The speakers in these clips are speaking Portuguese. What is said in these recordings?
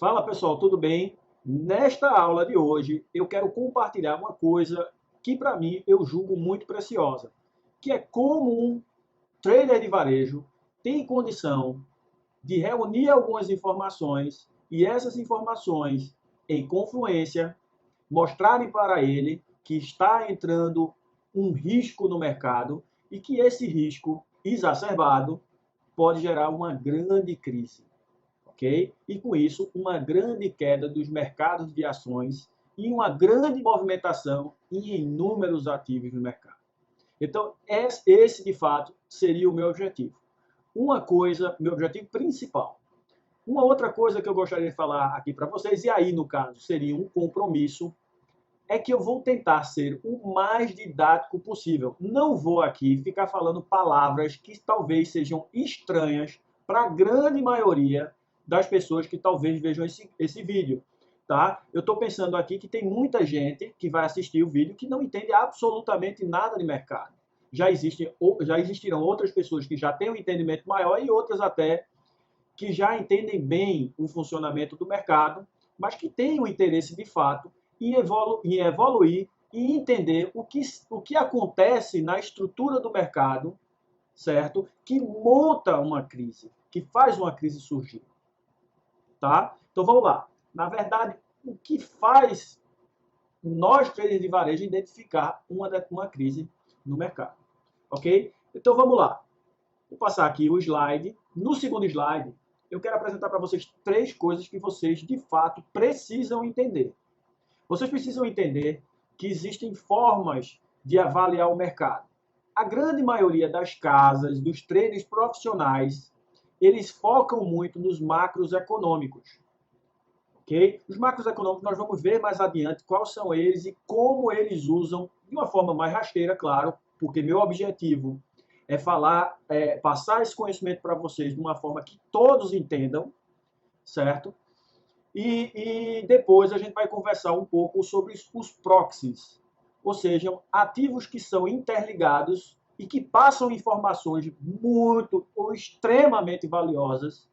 Fala pessoal, tudo bem? Nesta aula de hoje eu quero compartilhar uma coisa que para mim eu julgo muito preciosa, que é como um trader de varejo tem condição de reunir algumas informações e essas informações em confluência mostrarem para ele que está entrando um risco no mercado e que esse risco exacerbado pode gerar uma grande crise. Ok? E com isso, uma grande queda dos mercados de ações e uma grande movimentação em inúmeros ativos no mercado. Então, esse de fato seria o meu objetivo. Uma coisa, meu objetivo principal. Uma outra coisa que eu gostaria de falar aqui para vocês, e aí no caso seria um compromisso, é que eu vou tentar ser o mais didático possível. Não vou aqui ficar falando palavras que talvez sejam estranhas para a grande maioria das pessoas que talvez vejam esse vídeo. Tá? Eu estou pensando aqui que tem muita gente que vai assistir o vídeo que não entende absolutamente nada de mercado. Já existirão outras pessoas que já têm um entendimento maior e outras até que já entendem bem o funcionamento do mercado, mas que têm o interesse de fato em evoluir e entender o que acontece na estrutura do mercado, certo? Que monta uma crise, que faz uma crise surgir. Tá? Então vamos lá. Na verdade, o que faz nós, traders de varejo, identificar uma crise no mercado? Ok? Então vamos lá. Vou passar aqui o slide. No segundo slide, eu quero apresentar para vocês 3 coisas que vocês, de fato, precisam entender. Vocês precisam entender que existem formas de avaliar o mercado. A grande maioria das casas, dos traders profissionais, eles focam muito nos macros econômicos. Okay? Os macros econômicos nós vamos ver mais adiante quais são eles e como eles usam, de uma forma mais rasteira, claro, porque meu objetivo é passar esse conhecimento para vocês de uma forma que todos entendam, certo? E depois a gente vai conversar um pouco sobre os proxies, ou seja, ativos que são interligados e que passam informações muito ou extremamente valiosas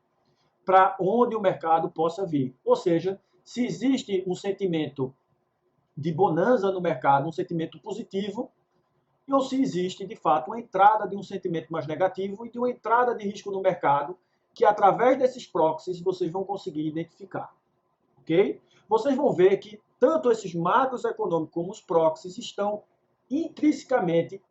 para onde o mercado possa vir. Ou seja, se existe um sentimento de bonança no mercado, um sentimento positivo, ou se existe, de fato, uma entrada de um sentimento mais negativo e de uma entrada de risco no mercado, que através desses proxies vocês vão conseguir identificar. Ok? Vocês vão ver que tanto esses macros econômicos como os proxies estão intrinsecamente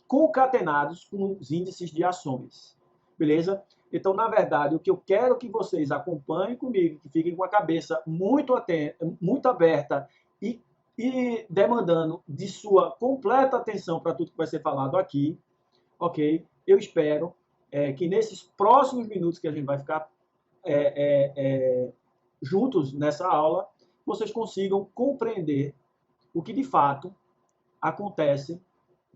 concatenados com os índices de ações. Beleza? Então, na verdade, o que eu quero que vocês acompanhem comigo, que fiquem com a cabeça muito atenta, muito aberta e demandando de sua completa atenção para tudo que vai ser falado aqui, ok? Eu espero que nesses próximos minutos que a gente vai ficar juntos nessa aula, vocês consigam compreender o que de fato acontece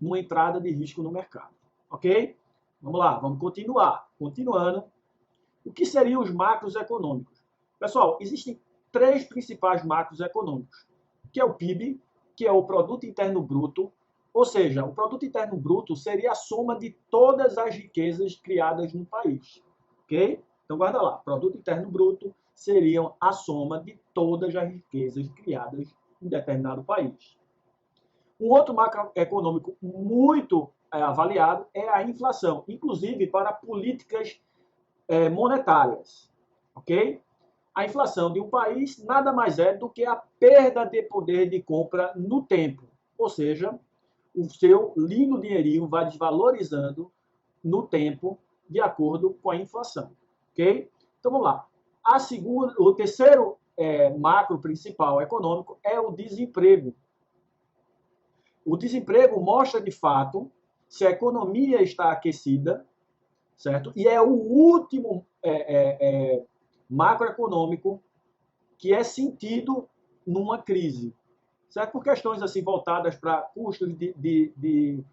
numa entrada de risco no mercado. Ok? Vamos lá, vamos continuar. Continuando, o que seriam os macros econômicos? Pessoal, existem 3 principais macros econômicos, que é o PIB, que é o Produto Interno Bruto, ou seja, o Produto Interno Bruto seria a soma de todas as riquezas criadas no país. Ok? Então, guarda lá, Produto Interno Bruto seriam a soma de todas as riquezas criadas em determinado país. Um outro macroeconômico muito avaliado é a inflação, inclusive para políticas monetárias. Ok? A inflação de um país nada mais é do que a perda de poder de compra no tempo. Ou seja, o seu lindo dinheirinho vai desvalorizando no tempo de acordo com a inflação. Ok? Então vamos lá. O terceiro macro principal econômico é o desemprego. O desemprego mostra, de fato, se a economia está aquecida, certo? E é o último macroeconômico que é sentido numa crise, certo? Por questões assim voltadas para custos de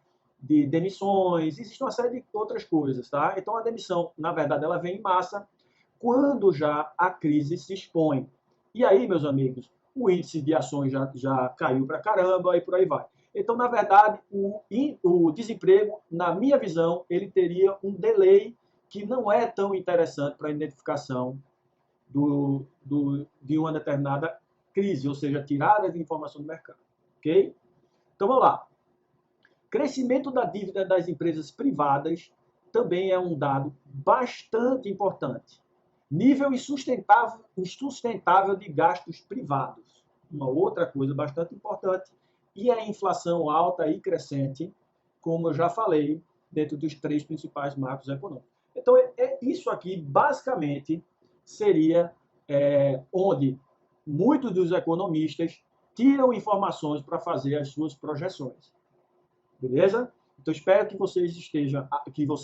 demissões, existe uma série de outras coisas, tá? Então a demissão, na verdade, ela vem em massa quando já a crise se expõe. E aí, meus amigos, o índice de ações já caiu para caramba e por aí vai. Então, na verdade, o desemprego, na minha visão, ele teria um delay que não é tão interessante para a identificação de uma determinada crise, ou seja, tirada de informação do mercado. Ok? Então vamos lá. Crescimento da dívida das empresas privadas também é um dado bastante importante. Nível insustentável de gastos privados. Uma outra coisa bastante importante. E a inflação alta e crescente, como eu já falei, dentro dos 3 principais marcos econômicos. Então, isso aqui, basicamente, seria onde muitos dos economistas tiram informações para fazer as suas projeções. Beleza? Então, espero que você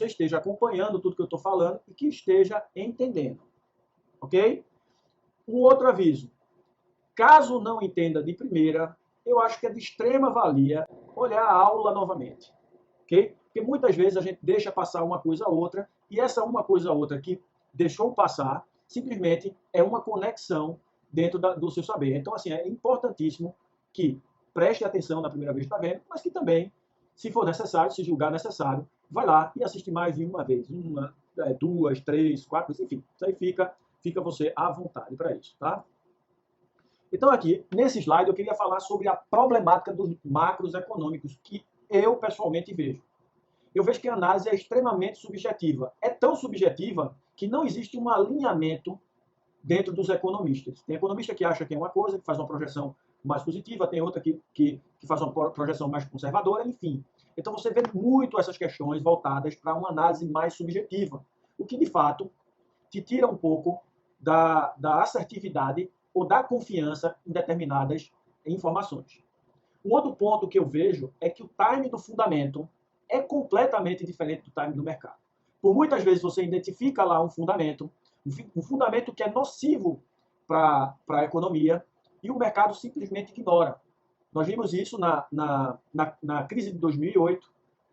esteja acompanhando tudo que eu estou falando e que esteja entendendo. Ok? Um outro aviso. Caso não entenda de primeira, eu acho que é de extrema valia olhar a aula novamente. Ok? Porque muitas vezes a gente deixa passar uma coisa ou outra, e essa uma coisa ou outra que deixou passar, simplesmente é uma conexão dentro do seu saber. Então, assim, é importantíssimo que preste atenção na primeira vez que está vendo, mas que também, se for necessário, se julgar necessário, vai lá e assiste mais de uma vez. Uma, duas, três, quatro, enfim. Isso aí fica você à vontade para isso, tá? Então, aqui, nesse slide, eu queria falar sobre a problemática dos macros econômicos que eu, pessoalmente, vejo. Eu vejo que a análise é extremamente subjetiva. É tão subjetiva que não existe um alinhamento dentro dos economistas. Tem economista que acha que é uma coisa, que faz uma projeção mais positiva, tem outra que faz uma projeção mais conservadora, enfim. Então, você vê muito essas questões voltadas para uma análise mais subjetiva, o que, de fato, te tira um pouco da assertividade ou da confiança em determinadas informações. Um outro ponto que eu vejo é que o time do fundamento é completamente diferente do time do mercado. Por muitas vezes você identifica lá um fundamento que é nocivo para a economia e o mercado simplesmente ignora. Nós vimos isso na crise de 2008,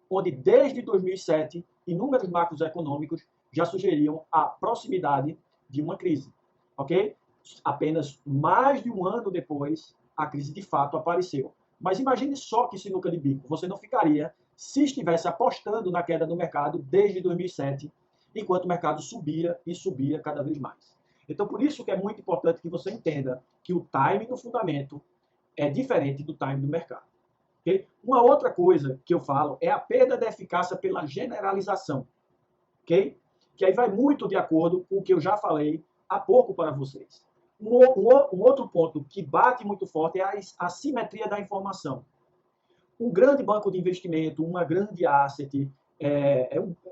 onde desde 2007 inúmeros macros econômicos já sugeriam a proximidade de uma crise. Ok? Apenas mais de um ano depois, a crise de fato apareceu. Mas imagine só que sinuca de bico você não ficaria se estivesse apostando na queda do mercado desde 2007, enquanto o mercado subia e subia cada vez mais. Então, por isso que é muito importante que você entenda que o time do fundamento é diferente do time do mercado. Okay? Uma outra coisa que eu falo é a perda da eficácia pela generalização. Okay? Que aí vai muito de acordo com o que eu já falei há pouco para vocês. Um outro ponto que bate muito forte é a assimetria da informação. Um grande banco de investimento, uma grande asset,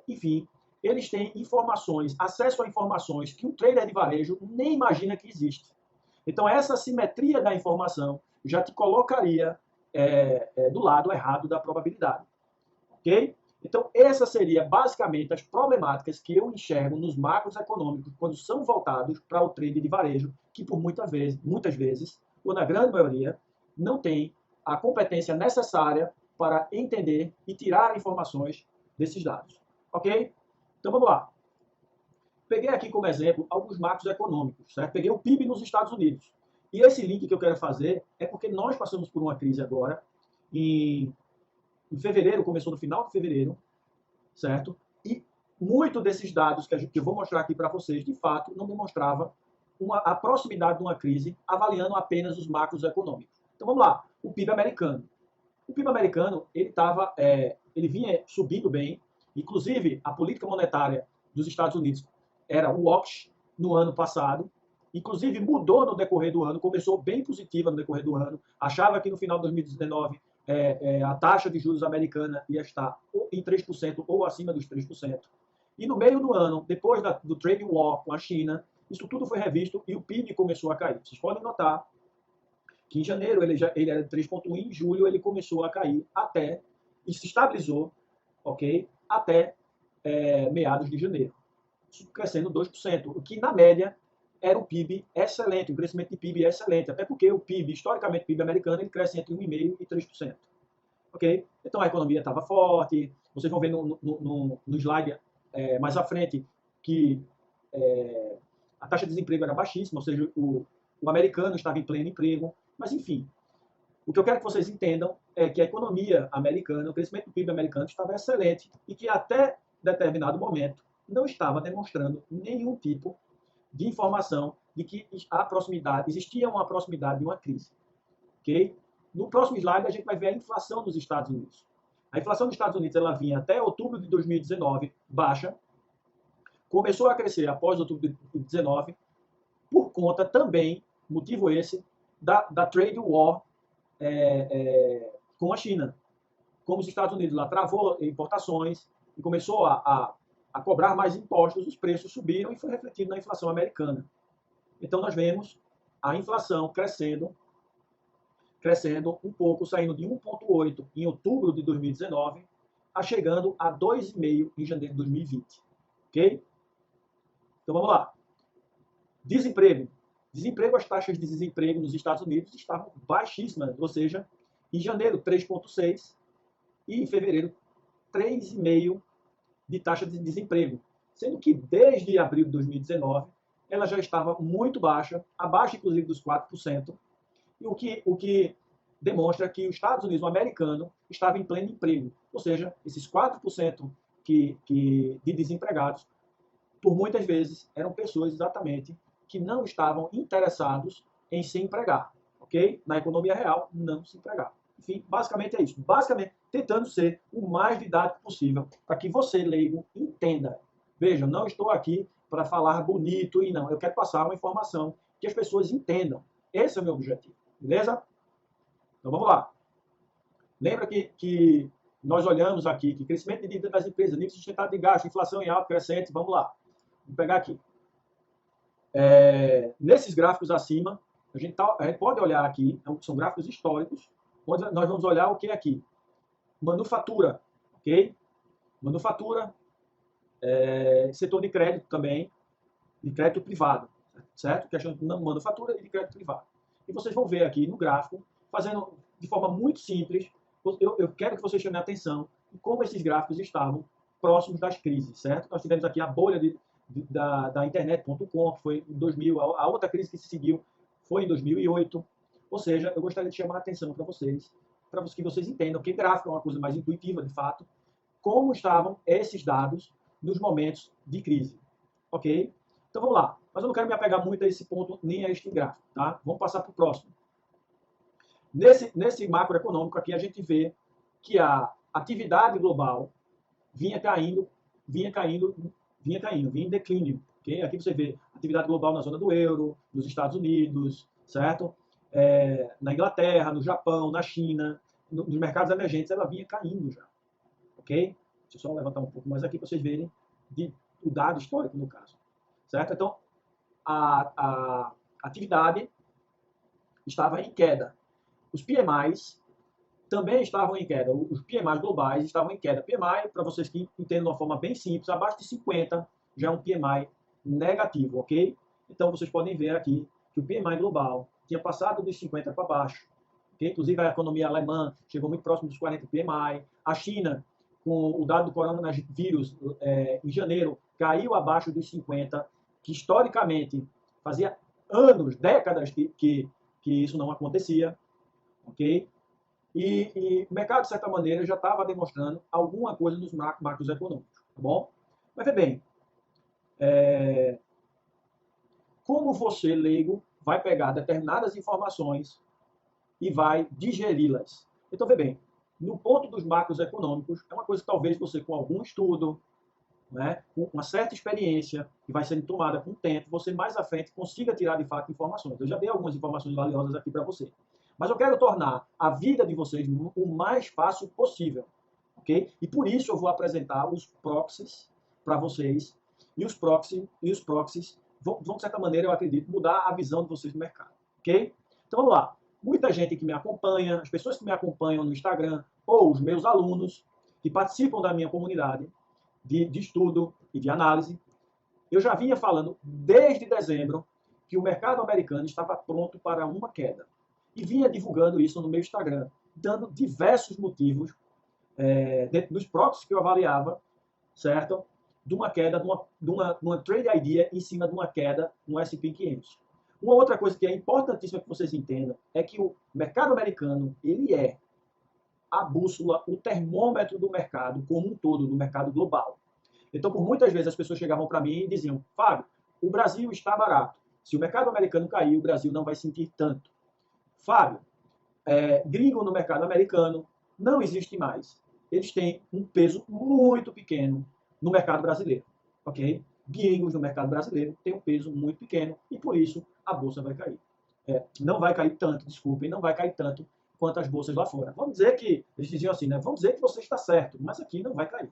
enfim, eles têm informações, acesso a informações que um trader de varejo nem imagina que existe. Então, essa assimetria da informação já te colocaria do lado errado da probabilidade. Ok? Então, essa seria basicamente as problemáticas que eu enxergo nos macros econômicos quando são voltados para o trade de varejo, que por muitas vezes, ou na grande maioria, não tem a competência necessária para entender e tirar informações desses dados. Ok? Então, vamos lá. Peguei aqui como exemplo alguns macros econômicos, certo? Peguei o PIB nos Estados Unidos. E esse link que eu quero fazer é porque nós passamos por uma crise agora, em fevereiro, começou no final de fevereiro, certo? E muito desses dados que eu vou mostrar aqui para vocês, de fato, não demonstrava a proximidade de uma crise, avaliando apenas os macros econômicos. Então vamos lá, o PIB americano. O PIB americano, ele vinha subindo bem, inclusive a política monetária dos Estados Unidos era o WACS no ano passado, inclusive mudou no decorrer do ano, começou bem positiva no decorrer do ano, achava que no final de 2019 a taxa de juros americana ia estar em 3% ou acima dos 3%. E no meio do ano, depois do trade war com a China, isso tudo foi revisto e o PIB começou a cair. Vocês podem notar que em janeiro ele era de 3,1, em julho ele começou a cair até, e se estabilizou, ok? Até meados de janeiro. Isso crescendo 2%, o que na média era um PIB excelente, um crescimento de PIB excelente, até porque o PIB, historicamente, o PIB americano, ele cresce entre 1,5% e 3%. Ok? Então a economia estava forte, vocês vão ver no slide mais à frente que a taxa de desemprego era baixíssima, ou seja, o americano estava em pleno emprego, mas enfim, o que eu quero que vocês entendam é que a economia americana, o crescimento do PIB americano estava excelente e que até determinado momento não estava demonstrando nenhum tipo de informação de que existia uma proximidade de uma crise. Okay? No próximo slide, a gente vai ver a inflação nos Estados Unidos. A inflação dos Estados Unidos ela vinha até outubro de 2019 baixa, começou a crescer após outubro de 2019, por conta também, motivo esse, da trade war com a China. Como os Estados Unidos lá travou importações e começou a cobrar mais impostos, os preços subiram e foi refletido na inflação americana. Então, nós vemos a inflação crescendo um pouco, saindo de 1,8 em outubro de 2019, chegando a 2,5 em janeiro de 2020. Ok? Então, vamos lá. Desemprego. As taxas de desemprego nos Estados Unidos estavam baixíssimas, ou seja, em janeiro 3,6 e em fevereiro 3,5 de taxa de desemprego, sendo que desde abril de 2019 ela já estava muito baixa, abaixo inclusive dos 4%, e o que demonstra que os Estados Unidos, o americano, estava em pleno emprego, ou seja, esses 4% de desempregados, por muitas vezes, eram pessoas exatamente que não estavam interessados em se empregar, ok? Na economia real, não se empregar. Enfim, basicamente é isso. Basicamente, tentando ser o mais didático possível para que você, leigo, entenda. Veja, não estou aqui para falar bonito e não. Eu quero passar uma informação que as pessoas entendam. Esse é o meu objetivo. Beleza? Então, vamos lá. Lembra que nós olhamos aqui que crescimento de dívida das empresas, nível sustentado de gasto, inflação em alta, crescente. Vamos lá. Vou pegar aqui. Nesses gráficos acima, a gente pode olhar aqui, são gráficos históricos, onde nós vamos olhar o que é aqui? Manufatura, ok? Manufatura, setor de crédito também, de crédito privado, certo? Questão de manufatura e de crédito privado. E vocês vão ver aqui no gráfico, fazendo de forma muito simples, eu quero que vocês chamem a atenção de como esses gráficos estavam próximos das crises, certo? Nós tivemos aqui a bolha da internet.com, que foi em 2000, a outra crise que se seguiu foi em 2008, ou seja, eu gostaria de chamar a atenção para que vocês entendam, que gráfico é uma coisa mais intuitiva, de fato, como estavam esses dados nos momentos de crise, ok? Então vamos lá, mas eu não quero me apegar muito a esse ponto, nem a este gráfico, tá? Vamos passar para o próximo. Nesse macroeconômico aqui, a gente vê que a atividade global vinha em declínio. Okay? Aqui você vê atividade global na zona do euro, nos Estados Unidos, certo? Na Inglaterra, no Japão, na China, nos mercados emergentes, ela vinha caindo já. Ok? Deixa eu só levantar um pouco mais aqui para vocês verem o dado histórico no caso. Certo? Então, a atividade estava em queda. Os PMIs também estavam em queda. Os PMIs globais estavam em queda. PMI, para vocês que entendem de uma forma bem simples, abaixo de 50 já é um PMI negativo, ok? Então, vocês podem ver aqui que o PMI global tinha passado dos 50 para baixo. Okay? Inclusive, a economia alemã chegou muito próximo dos 40 PMI. A China, com o dado do coronavírus em janeiro, caiu abaixo dos 50, que historicamente fazia anos, décadas que isso não acontecia. Ok? E o mercado, de certa maneira, já estava demonstrando alguma coisa nos macros econômicos. Tá bom? Mas, vê bem, como você, leigo, vai pegar determinadas informações e vai digeri-las. Então, vê bem, no ponto dos macros econômicos, é uma coisa que talvez você, com algum estudo, né, com uma certa experiência, que vai sendo tomada com o tempo, você mais à frente consiga tirar, de fato, informações. Eu já dei algumas informações valiosas aqui para você. Mas eu quero tornar a vida de vocês o mais fácil possível. Ok? E por isso eu vou apresentar os proxies para vocês. E os proxies vão, de certa maneira, eu acredito, mudar a visão de vocês do mercado. Ok? Então vamos lá. Muita gente que me acompanha, as pessoas que me acompanham no Instagram, ou os meus alunos que participam da minha comunidade de estudo e de análise, eu já vinha falando desde dezembro que o mercado americano estava pronto para uma queda. E vinha divulgando isso no meu Instagram, dando diversos motivos dentro dos proxies que eu avaliava, certo? De uma queda, de uma trade idea em cima de uma queda no S&P 500. Uma outra coisa que é importantíssima que vocês entendam é que o mercado americano, ele é a bússola, o termômetro do mercado como um todo, do mercado global. Então, por muitas vezes, as pessoas chegavam para mim e diziam, Fábio, o Brasil está barato. Se o mercado americano cair, o Brasil não vai sentir tanto. Fábio, gringo no mercado americano não existe mais. Eles têm um peso muito pequeno no mercado brasileiro, ok? Gringos no mercado brasileiro têm um peso muito pequeno e por isso a bolsa vai cair. Não vai cair tanto, desculpem, não vai cair tanto quanto as bolsas lá fora. Vamos dizer que, eles diziam assim, né? Vamos dizer que você está certo, mas aqui não vai cair.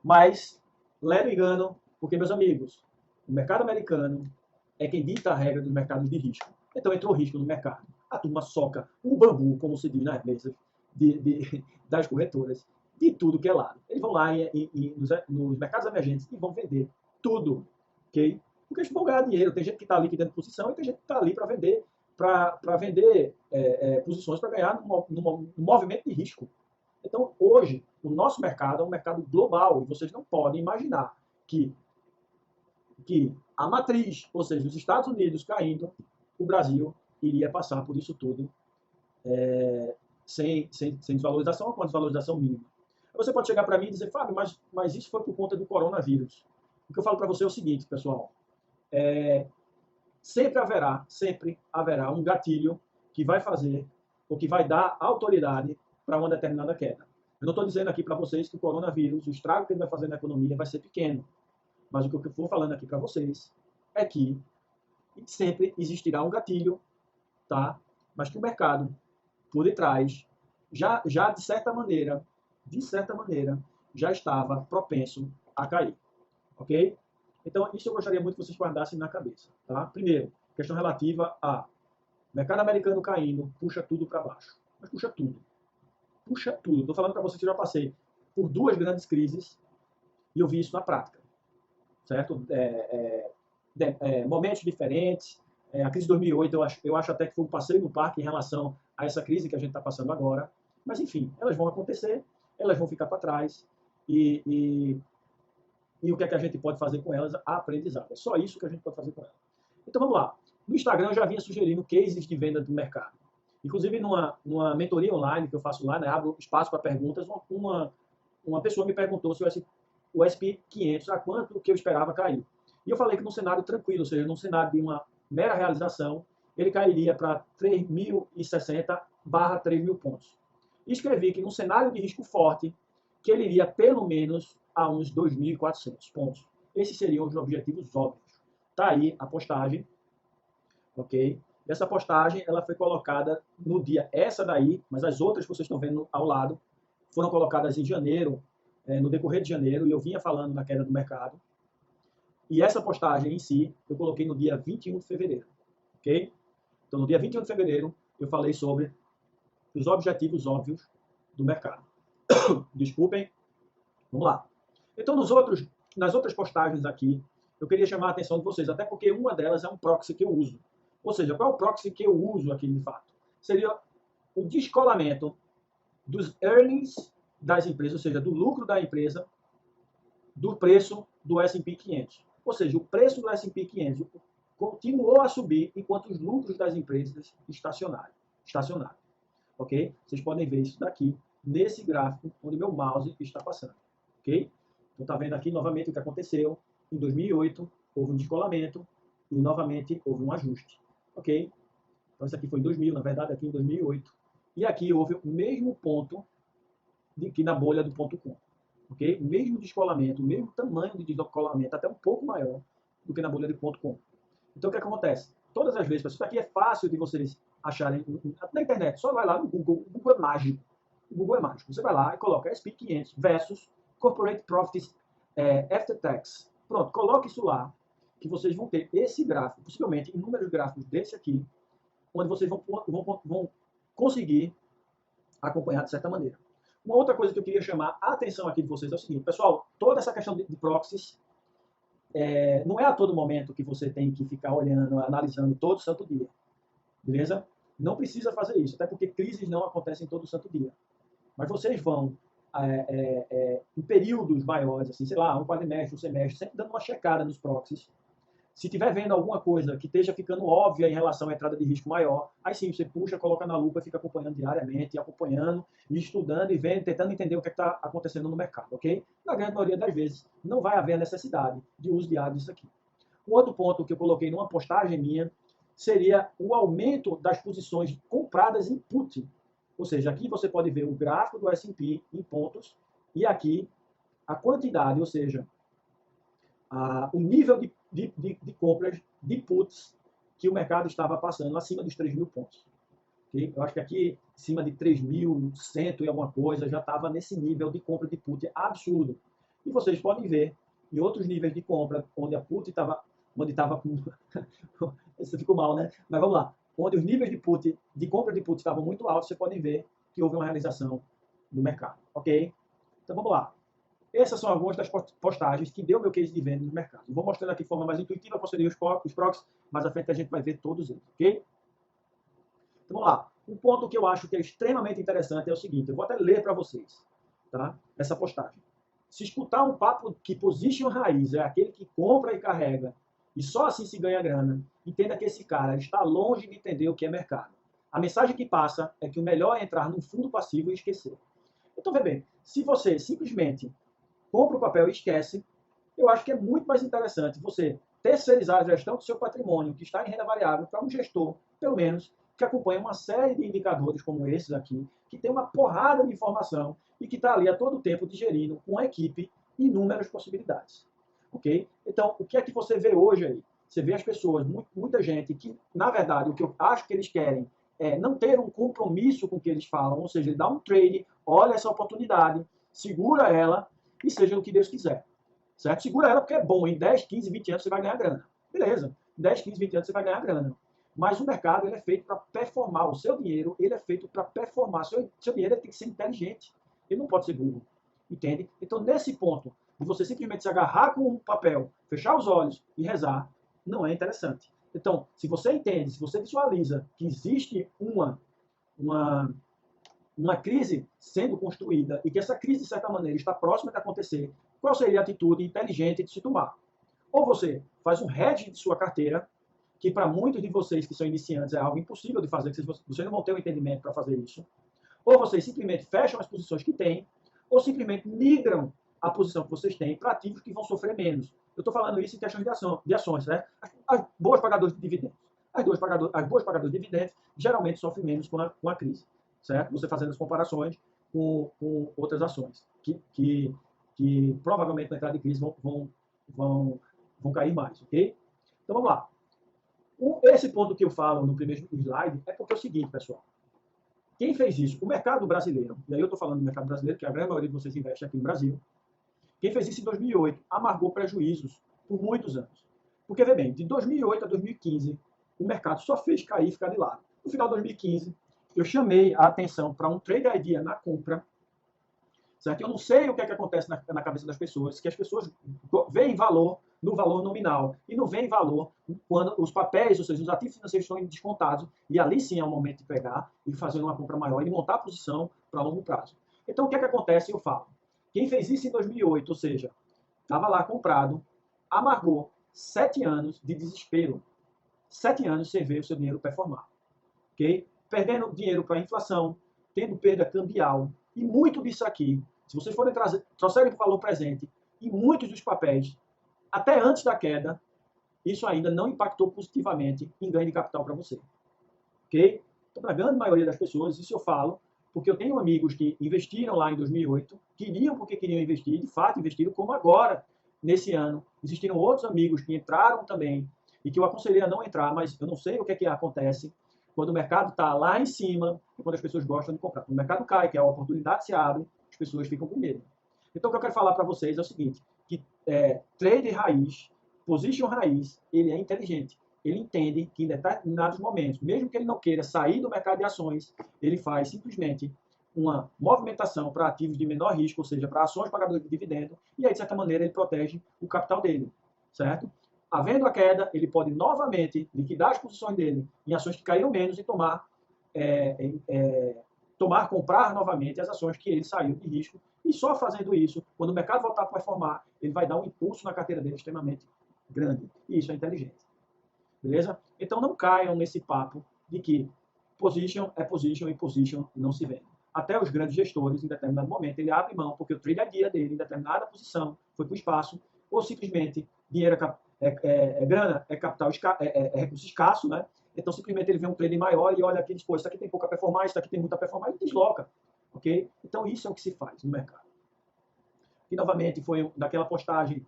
Mas, leve engano, porque, meus amigos, o mercado americano é quem dita a regra dos mercados de risco. Então entrou risco no mercado. A turma soca o bambu, como se diz nas mesas das corretoras, de tudo que é lado. Eles vão lá nos mercados emergentes e vão vender tudo, ok? Porque eles vão ganhar dinheiro. Tem gente que está liquidando posição e tem gente que está ali para vender, posições para ganhar no movimento de risco. Então, hoje, o nosso mercado é um mercado global e vocês não podem imaginar que a matriz, ou seja, os Estados Unidos caindo, o Brasil iria passar por isso tudo sem desvalorização ou com a desvalorização mínima. Você pode chegar para mim e dizer, Fábio, mas isso foi por conta do coronavírus. O que eu falo para você é o seguinte, pessoal. Sempre haverá um gatilho que vai fazer ou que vai dar autoridade para uma determinada queda. Eu não estou dizendo aqui para vocês que o coronavírus, o estrago que ele vai fazer na economia vai ser pequeno. Mas o que eu estou falando aqui para vocês é que sempre existirá um gatilho, tá? Mas que o mercado, por detrás, já de certa maneira, já estava propenso a cair. Ok? Então, isso eu gostaria muito que vocês guardassem na cabeça. Tá? Primeiro, questão relativa a mercado americano caindo, puxa tudo para baixo. Mas puxa tudo. Puxa tudo. Estou falando para vocês que eu já passei por 2 grandes crises e eu vi isso na prática. Certo? Momentos diferentes. A crise de 2008, eu acho até que foi um passeio no parque em relação a essa crise que a gente está passando agora. Mas, enfim, elas vão acontecer, elas vão ficar para trás e o que é que a gente pode fazer com elas? A aprendizado. É só isso que a gente pode fazer com elas. Então, vamos lá. No Instagram, eu já vinha sugerindo cases de venda do mercado. Inclusive, numa mentoria online que eu faço lá, né, abro espaço para perguntas, uma pessoa me perguntou se o S&P 500 a quanto que eu esperava cair. E eu falei que num cenário tranquilo, ou seja, num cenário de uma mera realização, ele cairia para 3.060/3.000 pontos. E escrevi que num cenário de risco forte, que ele iria pelo menos a uns 2.400 pontos. Esses seriam os objetivos óbvios. Está aí a postagem, ok? Essa postagem ela foi colocada no dia, essa daí, mas as outras que vocês estão vendo ao lado, foram colocadas em janeiro, no decorrer de janeiro, e eu vinha falando da queda do mercado. E essa postagem em si, eu coloquei no dia 21 de fevereiro, ok? Então, no dia 21 de fevereiro, eu falei sobre os objetivos óbvios do mercado. Desculpem. Vamos lá. Então, nas outras postagens aqui, eu queria chamar a atenção de vocês, até porque uma delas é um proxy que eu uso. Ou seja, qual é o proxy que eu uso aqui de fato? Seria o descolamento dos earnings das empresas, ou seja, do lucro da empresa, do preço do S&P 500. Ou seja, o preço do S&P 500 continuou a subir enquanto os lucros das empresas estacionaram. Ok? Vocês podem ver isso daqui, nesse gráfico, onde meu mouse está passando. Ok? Então, está vendo aqui novamente o que aconteceu. Em 2008, houve um descolamento e, novamente, houve um ajuste. Ok? Então, isso aqui foi em 2000, na verdade, aqui em 2008. E aqui houve o mesmo ponto que na bolha do ponto .com. Ok? O mesmo descolamento, o mesmo tamanho de descolamento, até um pouco maior do que na bolha do ponto .com. Então, o que acontece? Todas as vezes, isso aqui é fácil de vocês acharem na internet. Só vai lá no Google. O Google é mágico. O Google é mágico. Você vai lá e coloca S&P 500 versus Corporate Profits After Tax. Pronto, coloque isso lá, que vocês vão ter esse gráfico, possivelmente inúmeros gráficos desse aqui, onde vocês vão conseguir acompanhar de certa maneira. Uma outra coisa que eu queria chamar a atenção aqui de vocês é o seguinte, pessoal, toda essa questão de proxies, não é a todo momento que você tem que ficar olhando, analisando todo santo dia, beleza? Não precisa fazer isso, até porque crises não acontecem todo santo dia. Mas vocês vão, em períodos maiores, assim, sei lá, um quadrimestre, um semestre, sempre dando uma checada nos proxies. Se estiver vendo alguma coisa que esteja ficando óbvia em relação à entrada de risco maior, aí sim, você puxa, coloca na lupa e fica acompanhando diariamente, acompanhando, estudando e vendo, tentando entender o que está acontecendo no mercado, ok? Na grande maioria das vezes, não vai haver a necessidade de uso diário disso aqui. Um outro ponto que eu coloquei numa postagem minha seria o aumento das posições compradas em put. Ou seja, aqui você pode ver o gráfico do S&P em pontos e aqui a quantidade, ou seja, o nível de compras de puts que o mercado estava passando acima dos 3 mil pontos. Okay? Eu acho que aqui, acima de 3.100 e alguma coisa, já estava nesse nível de compra de put absurdo. E vocês podem ver em outros níveis de compra, onde a put estava, onde estava com... Isso ficou mal, né? Mas vamos lá. Onde os níveis de compra de put estavam muito altos, vocês podem ver que houve uma realização do mercado. Ok? Então vamos lá. Essas são algumas das postagens que deu meu case de venda no mercado. Vou mostrando aqui de forma mais intuitiva, posterior os proxies, mais à frente a gente vai ver todos eles, ok? Então vamos lá. Um ponto que eu acho que é extremamente interessante é o seguinte, eu vou até ler para vocês, tá? Essa postagem. Se escutar um papo que position raiz é aquele que compra e carrega, e só assim se ganha grana, entenda que esse cara está longe de entender o que é mercado. A mensagem que passa é que o melhor é entrar num fundo passivo e esquecer. Então, vê bem, se você simplesmente compra o papel e esquece, eu acho que é muito mais interessante você terceirizar a gestão do seu patrimônio, que está em renda variável, para um gestor, pelo menos, que acompanha uma série de indicadores como esses aqui, que tem uma porrada de informação e que está ali a todo tempo digerindo com a equipe inúmeras possibilidades. Ok? Então, o que é que você vê hoje aí? Você vê as pessoas, muita gente que, na verdade, o que eu acho que eles querem é não ter um compromisso com o que eles falam, ou seja, ele dá um trade, olha essa oportunidade, segura ela, e seja o que Deus quiser. Certo? Segura ela porque é bom. Em 10, 15, 20 anos você vai ganhar grana. Beleza. Em 10, 15, 20 anos você vai ganhar grana. Mas o mercado ele é feito para performar. O seu dinheiro ele é feito para performar. Seu dinheiro tem que ser inteligente. Ele não pode ser burro. Entende? Então, nesse ponto, de você simplesmente se agarrar com um papel, fechar os olhos e rezar, não é interessante. Então, se você entende, se você visualiza que existe uma crise sendo construída e que essa crise, de certa maneira, está próxima de acontecer, qual seria a atitude inteligente de se tomar? Ou você faz um hedge de sua carteira, que para muitos de vocês que são iniciantes é algo impossível de fazer, que vocês não vão ter o entendimento para fazer isso. Ou vocês simplesmente fecham as posições que têm, ou simplesmente migram a posição que vocês têm para ativos que vão sofrer menos. Eu estou falando isso em questões de ações, né? As boas pagadoras de dividendos. As boas pagadoras de dividendos geralmente sofrem menos com a crise, certo? Você fazendo as comparações com outras ações que provavelmente na entrada de crise vão cair mais, ok? Então vamos lá. Esse ponto que eu falo no primeiro slide é porque é o seguinte, pessoal. Quem fez isso? O mercado brasileiro, e aí eu estou falando do mercado brasileiro, que a grande maioria de vocês investe aqui no Brasil. Quem fez isso em 2008 amargou prejuízos por muitos anos. Porque, vê bem, de 2008 a 2015, o mercado só fez cair e ficar de lado. No final de 2015, eu chamei a atenção para um trade idea na compra, certo? Eu não sei o que é que acontece na cabeça das pessoas, que as pessoas veem valor no valor nominal e não veem valor quando os papéis, ou seja, os ativos financeiros estão descontados, e ali sim é o momento de pegar e fazer uma compra maior e montar a posição para longo prazo. Então, o que é que acontece? Eu falo. Quem fez isso em 2008, ou seja, estava lá comprado, amargou 7 anos de desespero. 7 anos sem ver o seu dinheiro performar. Okay? Perdendo dinheiro para a inflação, tendo perda cambial. E muito disso aqui, se vocês forem trouxerem para o valor presente, e muitos dos papéis, até antes da queda, isso ainda não impactou positivamente em ganho de capital para você. Ok? Então, para a grande maioria das pessoas, isso eu falo, porque eu tenho amigos que investiram lá em 2008, queriam porque queriam investir, de fato investiram, como agora, nesse ano. Existiram outros amigos que entraram também, e que eu aconselhei a não entrar, mas eu não sei o que é que acontece quando o mercado está lá em cima e quando as pessoas gostam de comprar. Quando o mercado cai, que a oportunidade se abre, as pessoas ficam com medo. Então, o que eu quero falar para vocês é o seguinte, que trade raiz, position raiz, ele é inteligente. Ele entende que em determinados momentos, mesmo que ele não queira sair do mercado de ações, ele faz simplesmente uma movimentação para ativos de menor risco, ou seja, para ações pagadoras de dividendo, e aí, de certa maneira, ele protege o capital dele, certo? Havendo a queda, ele pode novamente liquidar as posições dele em ações que caíram menos e comprar novamente as ações que ele saiu de risco. E só fazendo isso, quando o mercado voltar a performar, ele vai dar um impulso na carteira dele extremamente grande. E isso é inteligente. Beleza? Então não caiam nesse papo de que position é position e position não se vende. Até os grandes gestores, em determinado momento, ele abre mão, porque o trade idea dele, em determinada posição, foi para o espaço, ou simplesmente dinheiro grana, é capital, é recurso escasso, né? Então, simplesmente ele vê um trading maior e olha aqui e diz, pô, isso aqui tem pouca performance, isso aqui tem muita performance, e desloca, ok? Então, isso é o que se faz no mercado. E, novamente, foi daquela postagem,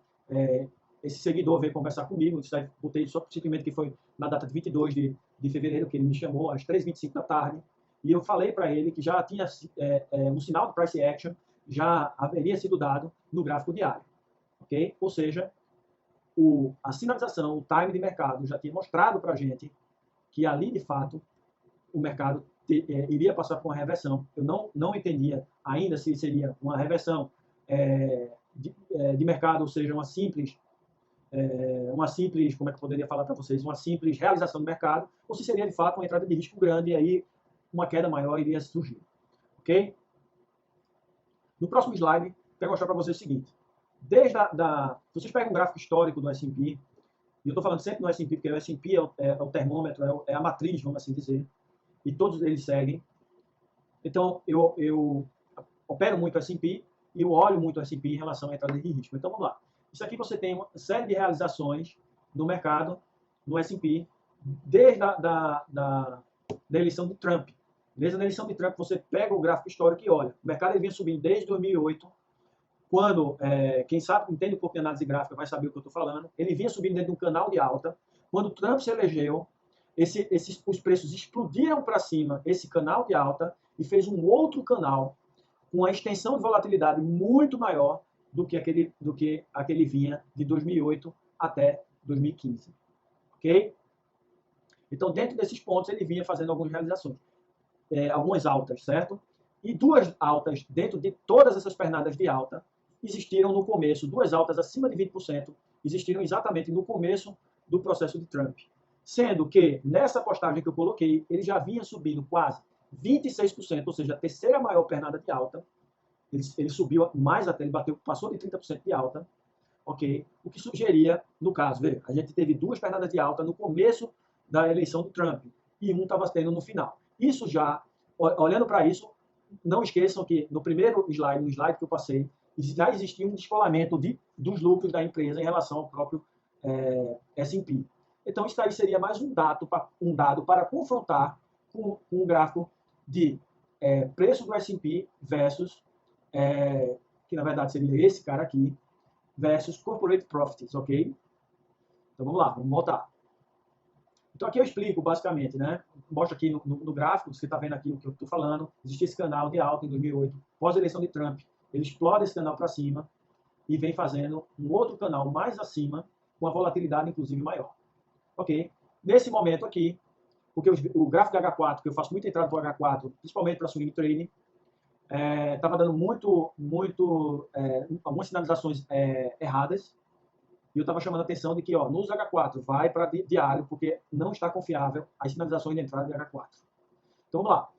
esse seguidor veio conversar comigo, botei só simplesmente que foi na data de 22 de fevereiro, que ele me chamou às 3h25 da tarde, e eu falei para ele que já tinha um sinal de price action, já haveria sido dado no gráfico diário, ok? Ou seja, a sinalização, o time de mercado já tinha mostrado para a gente que ali, de fato, o mercado iria passar por uma reversão. Eu não entendia ainda se seria uma reversão de mercado, ou seja, uma simples, como é que eu poderia falar para vocês, uma simples realização do mercado, ou se seria, de fato, uma entrada de risco grande e aí uma queda maior iria surgir. Ok? No próximo slide, quero mostrar para vocês o seguinte. Vocês pegam um gráfico histórico do S&P, e eu estou falando sempre no S&P, porque o S&P é o termômetro, é a matriz, vamos assim dizer, e todos eles seguem. Então, eu opero muito o S&P e eu olho muito o S&P em relação à entrada de risco. Então, vamos lá. Isso aqui você tem uma série de realizações no mercado, no S&P, desde da eleição de Trump. Desde a eleição de Trump, você pega o gráfico histórico e olha. O mercado ele vinha subindo desde 2008, quando, quem sabe, entende um pouco de análise gráfica, vai saber o que eu estou falando. Ele vinha subindo dentro de um canal de alta. Quando Trump se elegeu, os preços explodiram para cima, esse canal de alta, e fez um outro canal com uma extensão de volatilidade muito maior do que aquele vinha de 2008 até 2015. Ok? Então, dentro desses pontos, ele vinha fazendo algumas realizações, algumas altas, certo? E duas altas dentro de todas essas pernadas de alta existiram no começo, duas altas acima de 20%, existiram exatamente no começo do processo de Trump. Sendo que, nessa postagem que eu coloquei, ele já vinha subindo quase 26%, ou seja, a terceira maior pernada de alta. Ele subiu mais até, ele passou de 30% de alta, ok? O que sugeria, no caso, a gente teve duas pernadas de alta no começo da eleição do Trump, e um estava tendo no final. Isso já, olhando para isso, não esqueçam que no primeiro slide, no slide que eu passei, já existia um descolamento dos lucros da empresa em relação ao próprio S&P. Então, isso aí seria mais um dado para confrontar com um gráfico de preço do S&P versus, que na verdade seria esse cara aqui, versus corporate profits, ok? Então, vamos lá, vamos voltar. Então, aqui eu explico, basicamente, né? Mostro aqui no gráfico, você está vendo aqui o que eu estou falando. Existe esse canal de alta em 2008, pós-eleição de Trump. Ele explode esse canal para cima e vem fazendo um outro canal mais acima, com a volatilidade, inclusive, maior. Ok? Nesse momento aqui, porque o gráfico H4, que eu faço muita entrada para o H4, principalmente para swing trading, estava dando algumas sinalizações erradas, e eu estava chamando a atenção de que, ó, nos H4, vai para diário, porque não está confiável as sinalizações de entrada de H4. Então, vamos lá.